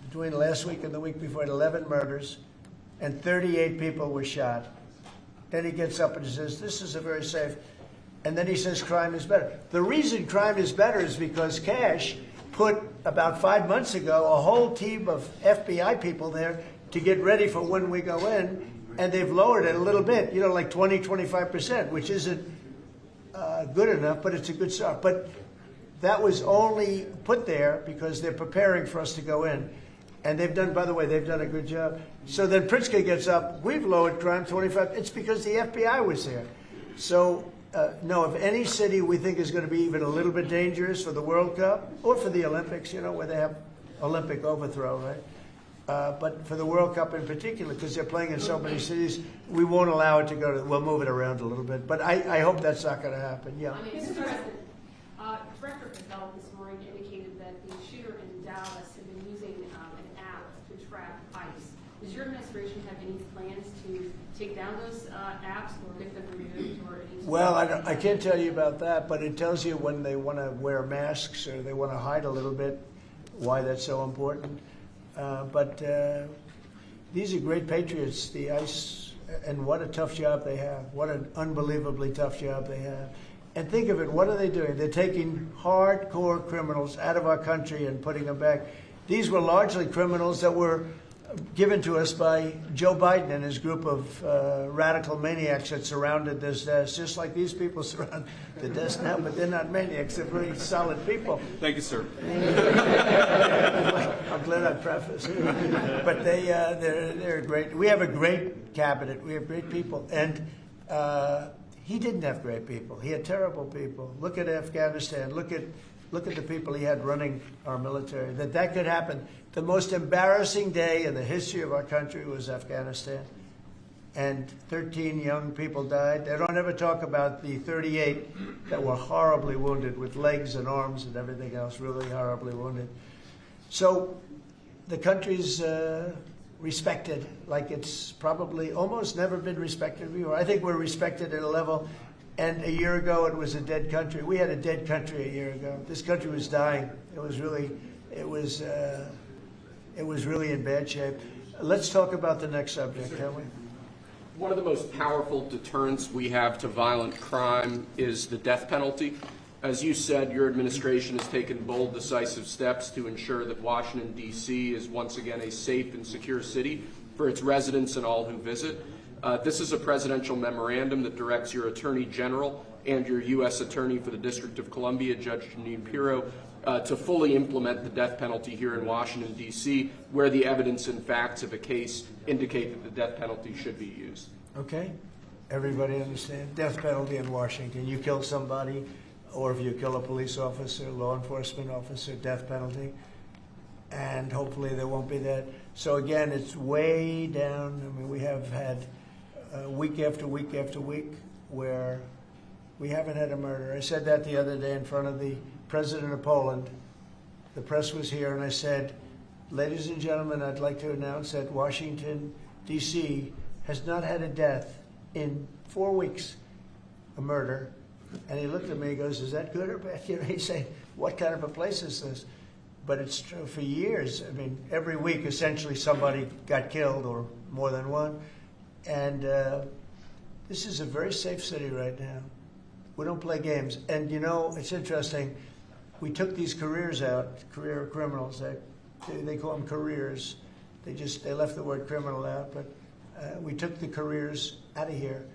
between last week and the week before, 11 murders, and 38 people were shot. Then he gets up and he says, this is a very safe, and then he says crime is better. The reason crime is better is because cash put about 5 months ago a whole team of FBI people there to get ready for when we go in, and they've lowered it a little bit, like 20-25%, which isn't good enough, but it's a good start. But that was only put there because they're preparing for us to go in. And they've done, by the way, they've done a good job. So then Pritzker gets up, we've lowered crime 25. It's because the FBI was there. So, no, if any city we think is going to be even a little bit dangerous for the World Cup or for the Olympics, where they have Olympic overthrow, right? But for the World Cup in particular, because they're playing in so many cities, we won't allow it to go to, we'll move it around a little bit. But I hope that's not going to happen, yeah. Mr. President, Director Patel this morning indicated that the shooter in Dallas had been using an app to track ICE. Does your administration have any plans to take down those apps or get them removed? Well, I can't tell you about that, but it tells you when they want to wear masks or they want to hide a little bit, why that's so important. But these are great patriots, the ICE, and what a tough job they have. What an unbelievably tough job they have. And think of it, what are they doing? They're taking hardcore criminals out of our country and putting them back. These were largely criminals that were given to us by Joe Biden and his group of radical maniacs that surrounded this desk, just like these people surround the desk now, but they're not maniacs, they're very solid people. Thank you, sir. I'm glad I prefaced. But they're great. We have a great cabinet. We have great people. And he didn't have great people. He had terrible people. Look at Afghanistan. Look at the people he had running our military. That could happen. The most embarrassing day in the history of our country was Afghanistan. And 13 young people died. They don't ever talk about the 38 that were horribly wounded with legs and arms and everything else, really horribly wounded. So the country's respected like it's probably almost never been respected before. I think we're respected at a level, and a year ago it was a dead country. We had a dead country a year ago. This country was dying. It was really in bad shape. Let's talk about the next subject, can we? One of the most powerful deterrents we have to violent crime is the death penalty. As you said, your administration has taken bold, decisive steps to ensure that Washington, D.C. is once again a safe and secure city for its residents and all who visit. This is a presidential memorandum that directs your Attorney General and your U.S. Attorney for the District of Columbia, Judge Jeanine Pirro, to fully implement the death penalty here in Washington, D.C., where the evidence and facts of a case indicate that the death penalty should be used. Okay? Everybody understand? Death penalty in Washington. You kill somebody, or if you kill a police officer, law enforcement officer, death penalty. And hopefully there won't be that. So again, it's way down. I mean, we have had week after week after week where we haven't had a murder. I said that the other day in front of the President of Poland. The press was here, and I said, ladies and gentlemen, I'd like to announce that Washington, D.C. has not had a death in 4 weeks, a murder. And he looked at me and goes, is that good or bad? He said, what kind of a place is this? But it's true for years. I mean, every week, essentially, somebody got killed or more than one. And this is a very safe city right now. We don't play games. And, it's interesting. We took these careers out, career criminals. They call them careers. They left the word criminal out. But we took the careers out of here.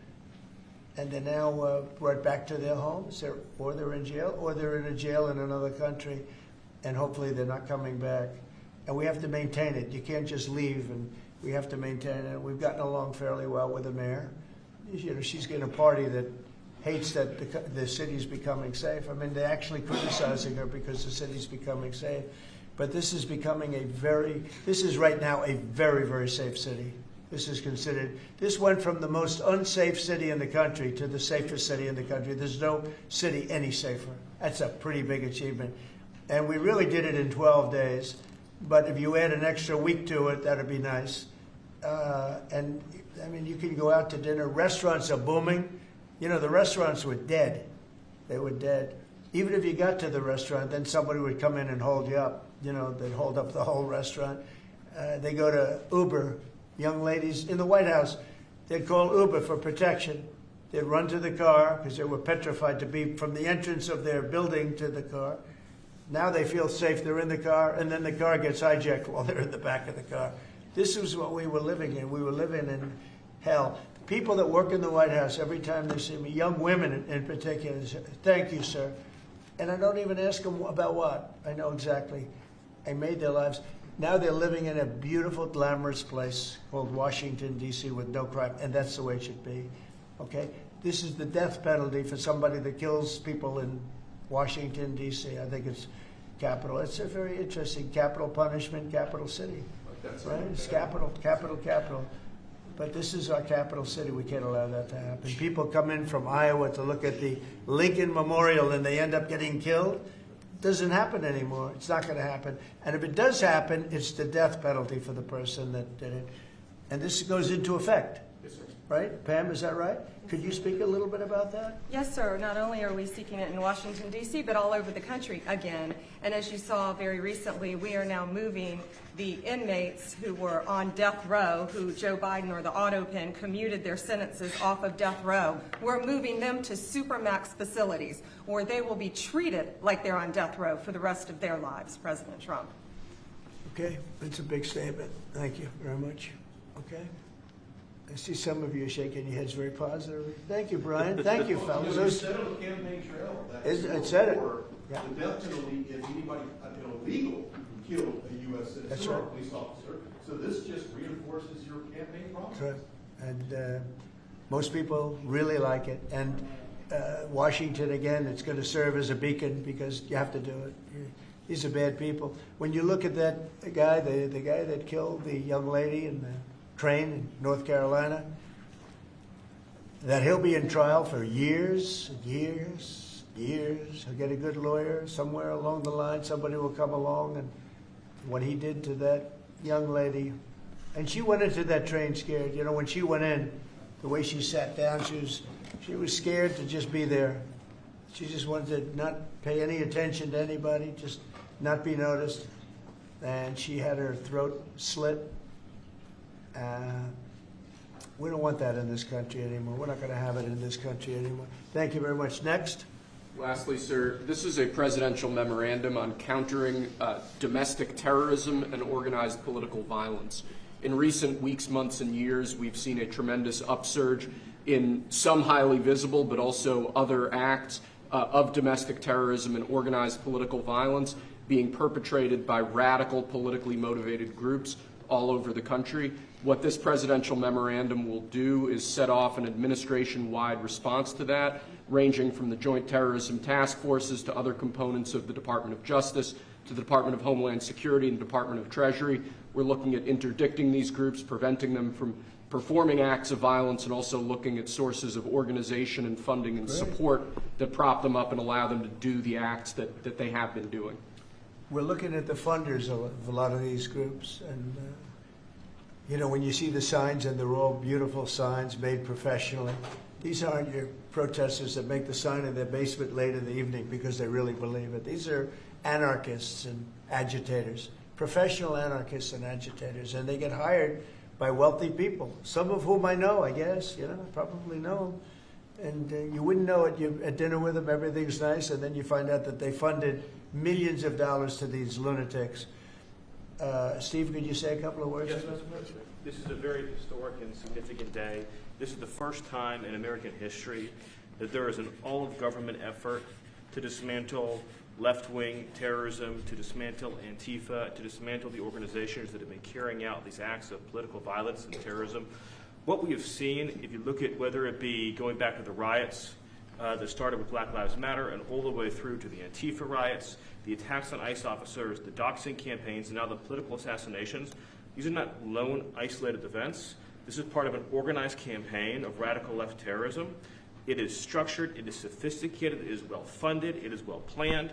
And they're now brought back to their homes, or they're in jail, or they're in a jail in another country. And hopefully they're not coming back. And we have to maintain it. You can't just leave, and we have to maintain it. We've gotten along fairly well with the mayor. She's getting a party that hates that the city's becoming safe. I mean, they're actually criticizing her because the city's becoming safe. But this is becoming this is right now a very, very safe city. This went from the most unsafe city in the country to the safest city in the country. There's no city any safer. That's a pretty big achievement. And we really did it in 12 days. But if you add an extra week to it, that'd be nice. And, I mean, you can go out to dinner. Restaurants are booming. The restaurants were dead. They were dead. Even if you got to the restaurant, then somebody would come in and hold you up. They'd hold up the whole restaurant. They go to Uber. Young ladies in the White House, they'd call Uber for protection. They'd run to the car because they were petrified to be from the entrance of their building to the car. Now they feel safe. They're in the car, and then the car gets hijacked while they're in the back of the car. This is what we were living in. We were living in hell. People that work in the White House, every time they see me, young women in particular, say, "Thank you, sir." And I don't even ask them about what. I know exactly. I made their lives. Now they're living in a beautiful, glamorous place called Washington, D.C. with no crime, and that's the way it should be. Okay? This is the death penalty for somebody that kills people in Washington, D.C. I think it's capital. It's a very interesting capital punishment, capital city. Right? It's capital. But this is our capital city. We can't allow that to happen. People come in from Iowa to look at the Lincoln Memorial and they end up getting killed. It doesn't happen anymore. It's not going to happen. And if it does happen, it's the death penalty for the person that did it. And this goes into effect. Yes, sir. Right? Pam, is that right? Could you speak a little bit about that? Yes, sir. Not only are we seeking it in Washington, D.C., but all over the country again. And as you saw very recently, we are now moving the inmates who were on death row, who Joe Biden or the auto pen commuted their sentences off of death row. We're moving them to supermax facilities where they will be treated like they're on death row for the rest of their lives, President Trump. Okay. That's a big statement. Thank you very much. Okay. I see some of you shaking your heads very positively. Thank you, Brian. Thank you, fellas. You said on the campaign trail that It said it. Yeah. The death penalty if anybody, illegal, killed a U.S. citizen That's or a right. police officer. So this just reinforces your campaign promise. That's right. And most people really like it. And Washington, again, it's going to serve as a beacon because you have to do it. These are bad people. When you look at that guy, the guy that killed the young lady in the train in North Carolina, that he'll be in trial for years and years, years. He'll get a good lawyer. Somewhere along the line, somebody will come along, and what he did to that young lady, and she went into that train scared. You know, when she went in, the way she sat down, she was scared to just be there. She just wanted to not pay any attention to anybody, just not be noticed. And she had her throat slit. We don't want that in this country anymore. We're not going to have it in this country anymore. Thank you very much. Next. Lastly, sir, this is a presidential memorandum on countering domestic terrorism and organized political violence. In recent weeks, months, and years, we've seen a tremendous upsurge in some highly visible but also other acts of domestic terrorism and organized political violence being perpetrated by radical, politically motivated groups all over the country. What this presidential memorandum will do is set off an administration-wide response to that, ranging from the Joint Terrorism Task Forces to other components of the Department of Justice to the Department of Homeland Security and the Department of Treasury. We're looking at interdicting these groups, preventing them from performing acts of violence, and also looking at sources of organization and funding and support that prop them up and allow them to do the acts that they have been doing. We're looking at the funders of a lot of these groups, and you know, when you see the signs, and they're all beautiful signs made professionally, these aren't your protesters that make the sign in their basement late in the evening because they really believe it. These are anarchists and agitators, professional anarchists and agitators, and they get hired by wealthy people, some of whom I know, I guess, you know, probably know them. And you wouldn't know it. You're at dinner with them, everything's nice, and then you find out that they funded millions of dollars to these lunatics. Steve, could you say a couple of words? Yes, Mr. President. This is a very historic and significant day. This is the first time in American history that there is an all-of-government effort to dismantle left-wing terrorism, to dismantle Antifa, to dismantle the organizations that have been carrying out these acts of political violence and terrorism. What we have seen, if you look at whether it be going back to the riots that started with Black Lives Matter and all the way through to the Antifa riots, the attacks on ICE officers, the doxing campaigns, and now the political assassinations, these are not lone, isolated events. This is part of an organized campaign of radical left terrorism. It is structured, it is sophisticated, it is well funded, it is well planned.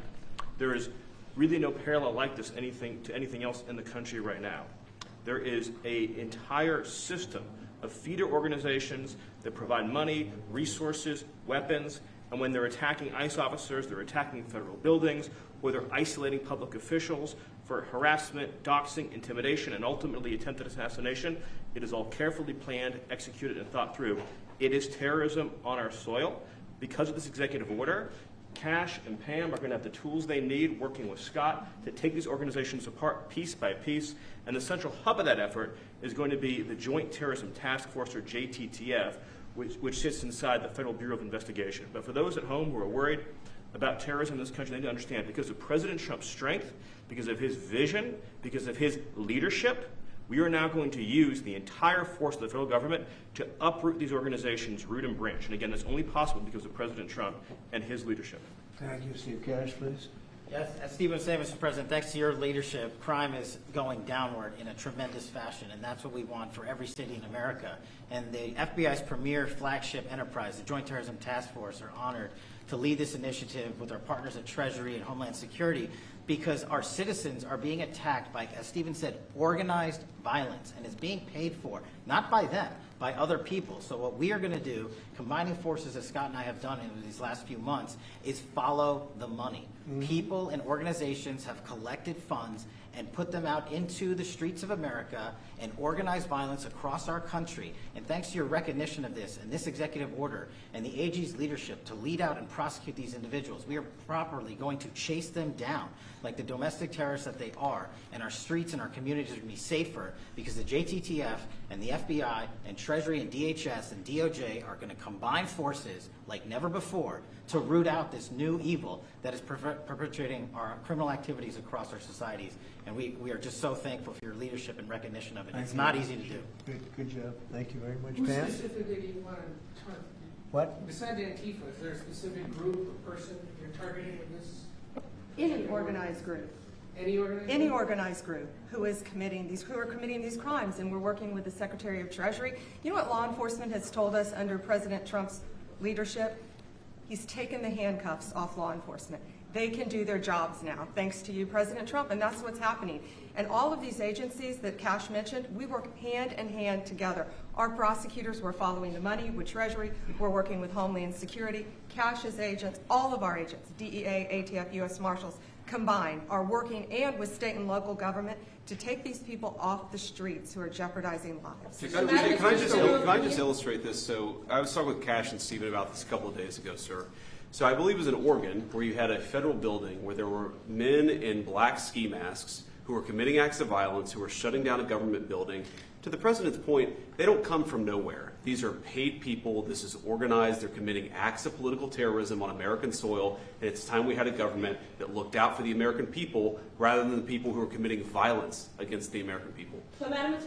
There is really no parallel like this to anything else in the country right now. There is an entire system of feeder organizations that provide money, resources, weapons, and when they're attacking ICE officers, they're attacking federal buildings, or they're isolating public officials for harassment, doxing, intimidation, and ultimately attempted assassination. It is all carefully planned, executed, and thought through. It is terrorism on our soil. Because of this executive order, Cash and Pam are going to have the tools they need, working with Scott, to take these organizations apart piece by piece. And the central hub of that effort is going to be the Joint Terrorism Task Force, or JTTF, which sits inside the Federal Bureau of Investigation. But for those at home who are worried about terrorism in this country, they need to understand, because of President Trump's strength, because of his vision, because of his leadership, we are now going to use the entire force of the federal government to uproot these organizations root and branch. And again, that's only possible because of President Trump and his leadership. Thank you. Steve Cash, please. Yes, as Steve was saying, Mr. President, thanks to your leadership, crime is going downward in a tremendous fashion, and that's what we want for every city in America. And the FBI's premier flagship enterprise, the Joint Terrorism Task Force, are honored to lead this initiative with our partners at Treasury and Homeland Security, because our citizens are being attacked by, as Stephen said, organized violence, and it's being paid for, not by them, by other people. So what we are going to do, combining forces as Scott and I have done in these last few months, is follow the money. People and organizations have collected funds and put them out into the streets of America and organized violence across our country. And thanks to your recognition of this and this executive order and the AG's leadership to lead out and prosecute these individuals, we are properly going to chase them down like the domestic terrorists that they are, and our streets and our communities are going to be safer because the JTTF and the FBI and Treasury and DHS and DOJ are going to combine forces like never before to root out this new evil that is perpetrating our criminal activities across our societies. And we are just so thankful for your leadership and recognition of it. It's not easy to do. Good job. Thank you very much. Who Pam? specifically do you want to target? What? Besides Antifa, is there a specific group or person you're targeting with this? Any organized group. Any organized group who are committing these crimes, and we're working with the Secretary of Treasury. You know what law enforcement has told us under President Trump's leadership? He's taken the handcuffs off law enforcement. They can do their jobs now, thanks to you, President Trump, and that's what's happening. And all of these agencies that Cash mentioned, we work hand in hand together. Our prosecutors were following the money with Treasury. We're working with Homeland Security. Cash's agents, all of our agents, DEA, ATF, U.S. Marshals, combined, are working, and with state and local government, to take these people off the streets who are jeopardizing lives. Can I just illustrate this? So I was talking with Cash and Stephen about this a couple of days ago, sir. So I believe it was in Oregon where you had a federal building where there were men in black ski masks who were committing acts of violence, who were shutting down a government building. To the president's point, they don't come from nowhere. These are paid people. This is organized. They're committing acts of political terrorism on American soil. And it's time we had a government that looked out for the American people rather than the people who are committing violence against the American people.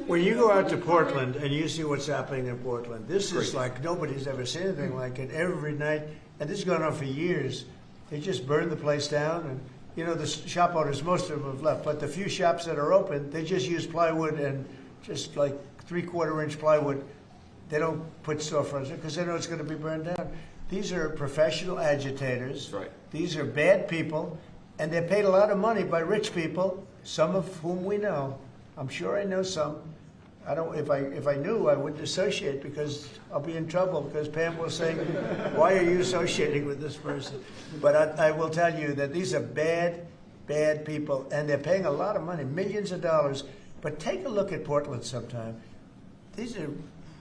When you go out to Portland and you see what's happening in Portland, this is like nobody's ever seen anything like it. Every night, and this has gone on for years. They just burn the place down, and you know the shop owners, most of them have left, but the few shops that are open, they just use plywood and just like 3/4-inch plywood. They don't put storefronts in because they know it's going to be burned down. These are professional agitators. Right. These are bad people, and they're paid a lot of money by rich people, some of whom we know. I'm sure I know some. I don't. If I knew, I wouldn't associate because I'll be in trouble because Pam will say, "Why are you associating with this person?" But I will tell you that these are bad people, and they're paying a lot of money, millions of dollars. But take a look at Portland sometime. These are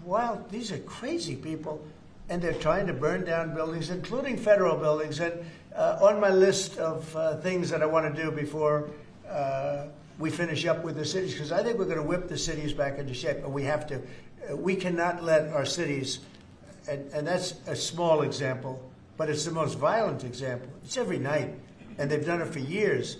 wild. These are crazy people, and they're trying to burn down buildings, including federal buildings. And on my list of things that I want to do before we finish up with the cities, because I think we're going to whip the cities back into shape, but we have to. We cannot let our cities, and that's a small example, but it's the most violent example. It's every night, and they've done it for years.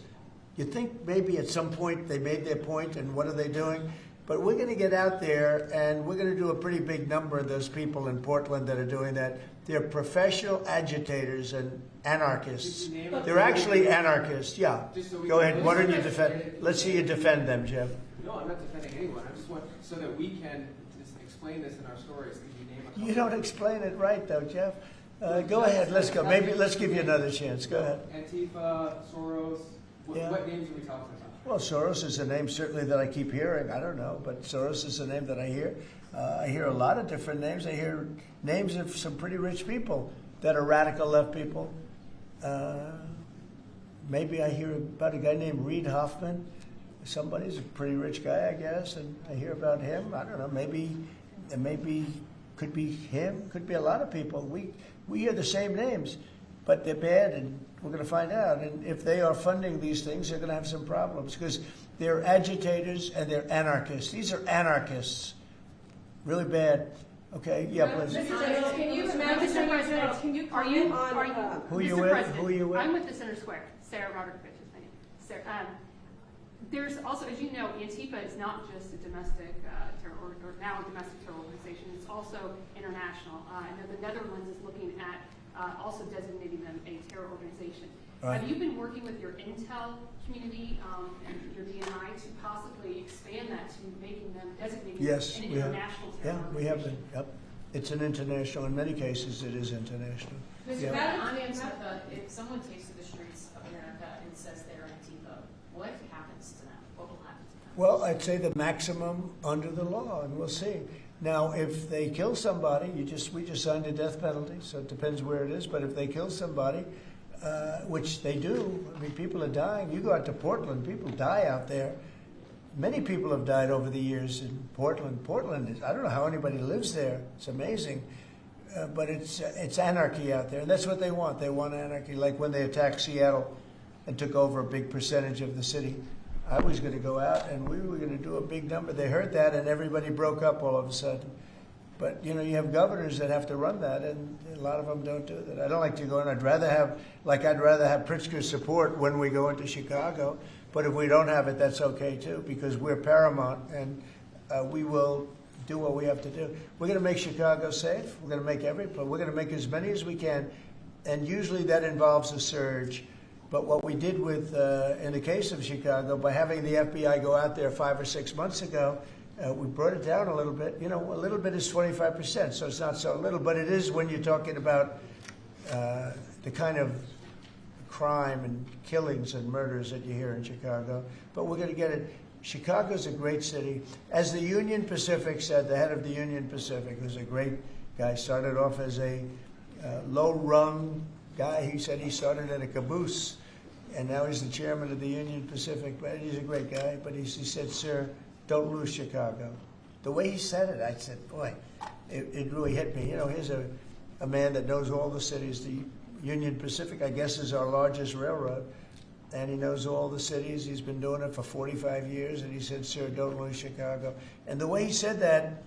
You'd think maybe at some point they made their point, and what are they doing? But we're going to get out there, and we're going to do a pretty big number of those people in Portland that are doing that. They're professional agitators and anarchists. They're actually anarchists, yeah. Go ahead, why don't you defend? Let's see you defend them, Jeff. No, I'm not defending anyone. I just want, so that we can just explain this in our stories. Could you name a couple? You don't explain it right, though, Jeff. Go ahead, let's go. Maybe let's give you another chance. Go ahead. Antifa, Soros, what names are we talking about? Well, Soros is a name certainly that I keep hearing. I don't know, but Soros is a name that I hear. I hear a lot of different names. I hear names of some pretty rich people that are radical left people. Maybe I hear about a guy named Reid Hoffman. Somebody's a pretty rich guy, I guess, and I hear about him. I don't know. Maybe could be him. Could be a lot of people. We hear the same names. but they're bad, and we're going to find out. And if they are funding these things, they're going to have some problems because they're agitators and they're anarchists. These are anarchists, really bad. Okay, yeah, please. Mr. General, can you, Mr. President, can you comment on, Who you Mr. with? President, Who you with? I'm with the Center Square. Sarah Rodriguez is my name. Sarah, there's also, as you know, Antifa is not just a domestic terror, or now a domestic terror organization. It's also international. I know the Netherlands is looking at also designating them a terror organization. Have you been working with your intel community and your DNI to possibly expand that to making them designated an international terror organization? Yeah, we have been. Yep, it's an international. In many cases, it is international. Mr. Antifa, if someone takes to the streets of America and says they're Antifa, what happens to them? What will happen to them? Well, I'd say the maximum under the law, and we'll see. Now, if they kill somebody, we just signed a death penalty, so it depends where it is. But if they kill somebody, which they do, I mean, people are dying. You go out to Portland, people die out there. Many people have died over the years in Portland. Portland is, I don't know how anybody lives there. It's amazing. But it's anarchy out there, and that's what they want. They want anarchy, like when they attacked Seattle and took over a big percentage of the city. I was going to go out, and we were going to do a big number. They heard that, and everybody broke up all of a sudden. But, you know, you have governors that have to run that, and a lot of them don't do that. I don't like to go in. I'd rather have Pritzker's support when we go into Chicago. But if we don't have it, that's okay, too, because we're paramount, and we will do what we have to do. We're going to make Chicago safe. We're going to make we're going to make as many as we can, and usually that involves a surge. But what we did with, in the case of Chicago, by having the FBI go out there 5 or 6 months ago, we brought it down a little bit. You know, a little bit is 25%, so it's not so little, but it is when you're talking about the kind of crime and killings and murders that you hear in Chicago. But we're going to get it. Chicago's a great city. As the Union Pacific said, the head of the Union Pacific, who's a great guy, started off as a low-rung guy. He said he started at a caboose, and now he's the chairman of the Union Pacific. But he's a great guy. But he said, "Sir, don't lose Chicago." The way he said it, I said, boy, it really hit me. You know, here's a man that knows all the cities. The Union Pacific, I guess, is our largest railroad, and he knows all the cities. He's been doing it for 45 years, and he said, "Sir, don't lose Chicago." And the way he said that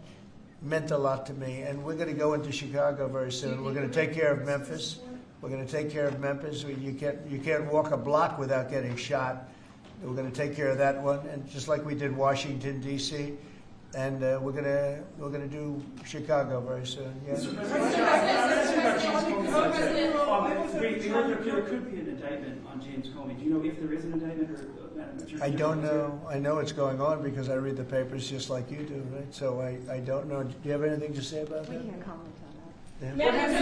meant a lot to me, and we're going to go into Chicago very soon. We're going to take care of Memphis. We're going to take care of Memphis. You can't walk a block without getting shot. We're going to take care of that one, and just like we did Washington, D.C., and we're going to do Chicago very soon. Yeah. Mr. President, we heard there could be an indictment on James Comey. Do you know if there is an indictment, or Madam Attorney? I don't know. I know it's going on because I read the papers just like you do, right? So I don't know. Do you have anything to say about that? We can't comment on that. Yeah. Madam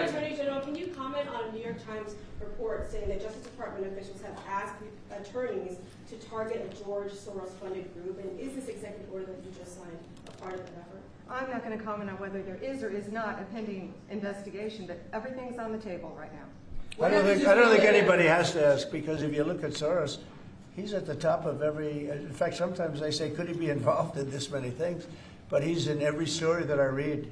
Attorney General, can you comment on a New York Times report saying that Justice Department officials have asked attorneys to target a George Soros-funded group? And is this executive order that you just signed a part of that effort? I'm not going to comment on whether there is or is not a pending investigation, but everything's on the table right now. I don't think anybody has to ask, because if you look at Soros, he's at the top of every. In fact, sometimes they say, could he be involved in this many things? But he's in every story that I read.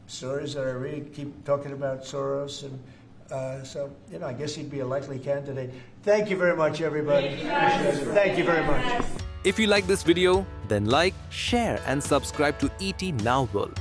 Stories that I read keep talking about Soros, and so, you know, I guess he'd be a likely candidate. Thank you very much, everybody. Thank you very much. If you like this video, then like, share and subscribe to ET Now World.